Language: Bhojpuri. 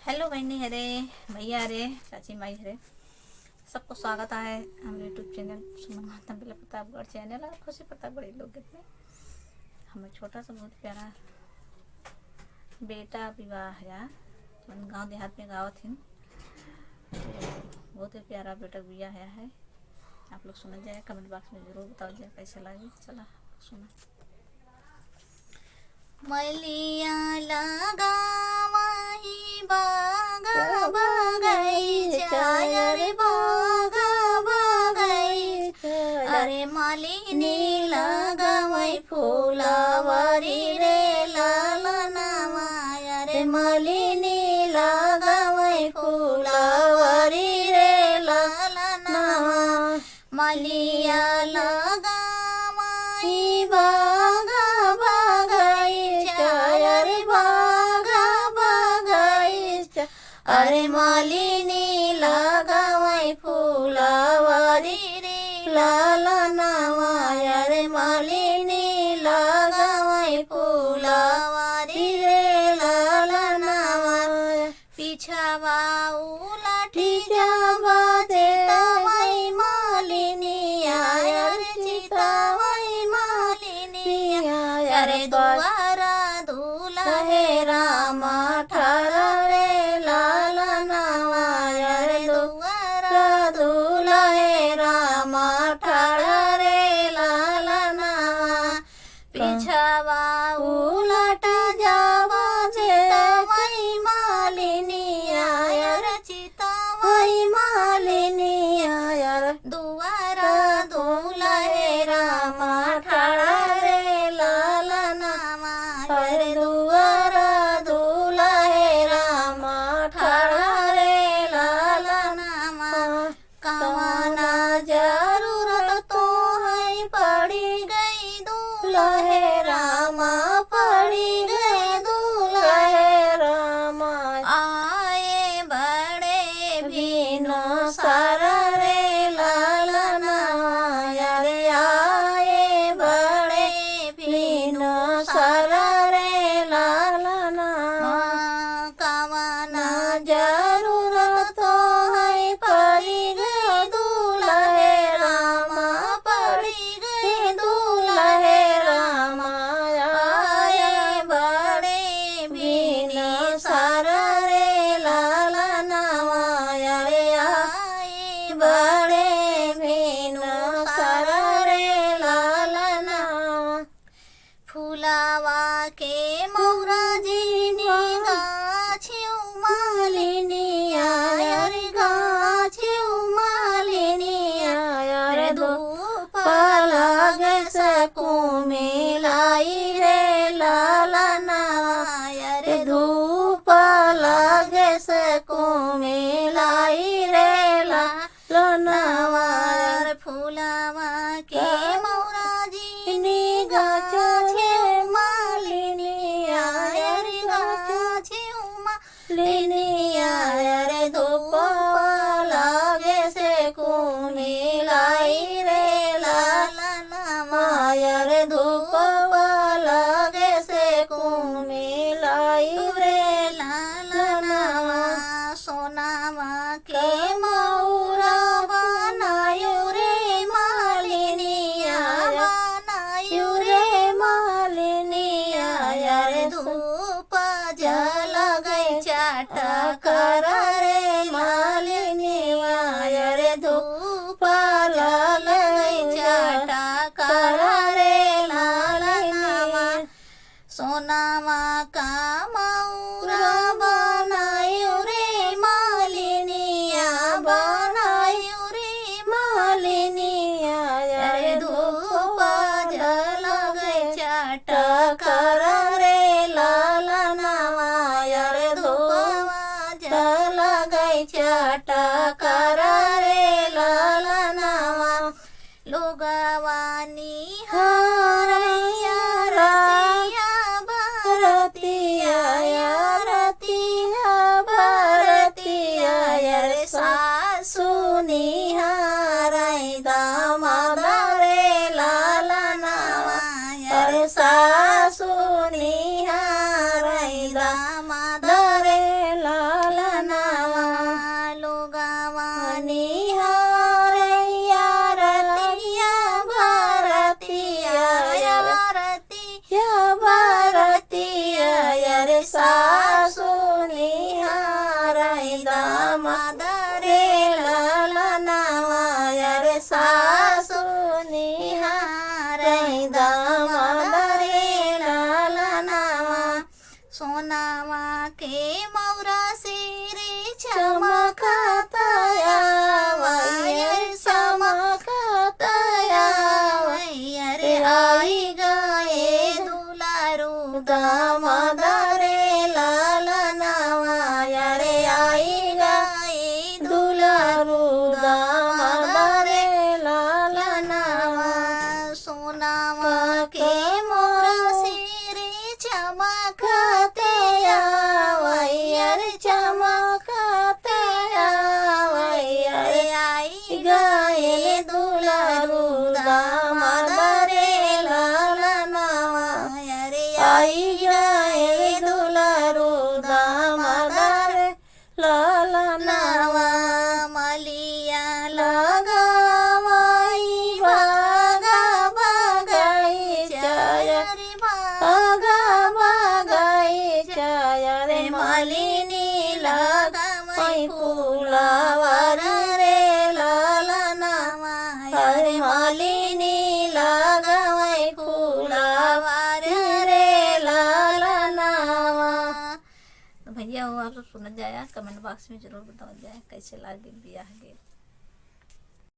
हेलो बहनी हरे, भैया हरे, चाची माई हरे, सबको स्वागत है हमारे यूट्यूब चैनल सुमन महात्म बिला प्रतापगढ़ चैनल और खुशी प्रतापगढ़ लोग में। हमें छोटा सा बहुत प्यारा बेटा विवाह या गांव देहात में गाँव थी, तो बहुत ही प्यारा बेटा बिया है। आप लोग सुन जाए, कमेंट बॉक्स में जरूर बताओ जाए कैसे लगे। चला सुना। मलिया लगावही बागा बगैचा, अरे बागा बगैचा, अरे मालिनी लगावही फूलावरी रे लालनावा, अरे मालिनी लगावही फूलावरी रे लालनावा, मलिया लगावही बागा अरे मालिनी लगावही फूलावरी रे लालनावा, अरे मालिनी लगावही फूलावरी रे लालनावा, पिछावा उलाठी जावा देतावही मालिनी, अरे चितावही मालिनी, अरे द्वारा दूल्हा है रामा ठारा पिछावा उलटा जावा चितावही मालिनी, अरे चितावही मालिनी, अरे दुआरा दूल्हा है रामा ठाड़ा रे लालनावा, अरे दुआरा दूल्हा है रामा ठाड़ा रे लालनावा, कवाना जरूरत तो है पड़ी गई दूल्हा है रामा, पड़ी गए दूल्हा है रामा, आए बड़े बिनो सारा रे लालनावा, अरे आए बड़े बिनो सारा रे लालनावा, कवाना जरूरत तो है पड़ी गए दूल्हा है रामा, पड़ी गए दूल्हा है रामा, आए बड़े बिनो सारा रे लालनावा, अरे आए बड़े बिनो सारा रे लालनावा, फुलावा के मौरा जीनी गाछियो मालिनी, अरे गाछियो मालिनी, अरे धूप लागे सकू मिलाई रे लालनावा, अरे धूप लागे सकू मिलाई रे लालनावा, अरे फुलावा के मौरा जीनी गाछियो मालिनी, अरे गाछियो मालिनी, अरे धूप लागे सकू मिलाई रे लालनावा, अरे धूप लागे सकू मिलाई रे लालनावा, सोनावा के मौरा बनायो रे मालिनी, बनायो रे मालिनी, अरे धूप जल गई चाटा कर रे मालिनी, अरे धूप लग गई चाटा कर रे लालनावा, सोनावा का मौरा बनायो रे मालिनी, बनायो रे मालिनी, अरे धूप जल गई चाटा कर रे लालनावा, अरे धूप जल गई चाटा कर रे लालनावा, लोगवानी हरैया रतिया भरतिया, रतिया भरतिया, अरे सासु निहारै दामाद रे लालनावा, अरे सासु निहारै दामाद रे लाल सासु निहारै दामाद रे ललनावा अरे सासु निहारै दामाद रे ललनावा सोनावा के मौरा सिरे चमकतया वैयर चमकतया वैयर आई गए दुलारू दामाद रे ललनावा अरे आई गए दुलारू दामाद रे ललनावा सोनावा के मोरा सिरे चमकतया वैयर चमकतया वैयर आई गए दुलारू दामाद रे ललनावा अरे आई गए दुलारू दामाद रे ललनावा मलिया लगावाई बागा बगैचाय बागा बगैचाय रे मालिनी लगावाई फुलावर रे ललनावा अरे मालिनी लगावाई फुलावर रे ललनावा। तो भैया वो आप सब सुन जाया, कमेंट बॉक्स में जरूर बताओ जाए कैसे लागे बियाह के।